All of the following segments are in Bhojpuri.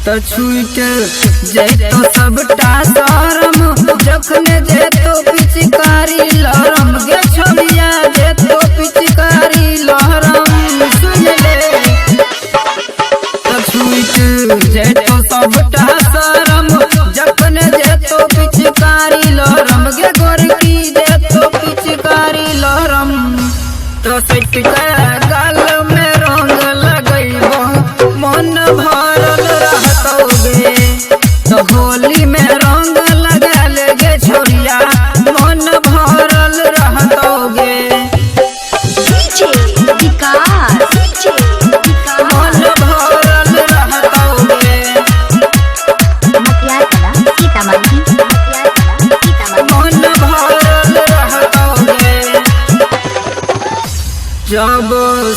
तो छूट जैतो सबटा शरम जखने जेतो पिचकारी लहरम गे छोड़िया जेतो पिचकारी लहरम सुन ले तो छूट जैतो सबटा शरम जखने जेतो पिचकारी लहरम गे गोरकी जेतो पिचकारी लहरम तो सटका गाल में रंग लगैबो मन भरल रहतोगे तो होली में रंग लगा लेगे छोरिया मन भरल रहतोगे मन भरल रहतोगे मन भरल रहतोगे जब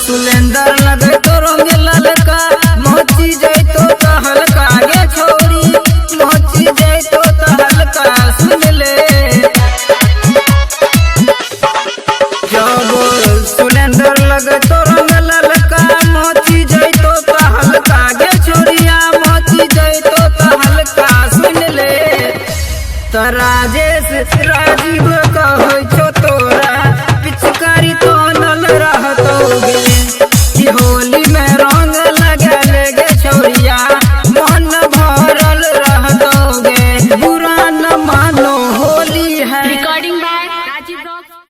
सुलेंदर लगे तो रंग ललका मोची जैतो तो हल्का गे छोरी मोची जैतो तो हल्का सुन ले जब सुलेंदर लगे तो रंग ललका मोची जैतो तो हल्का गे छोरिया मोची जैतो तो हल्का सुन ले तो राजेश राजीव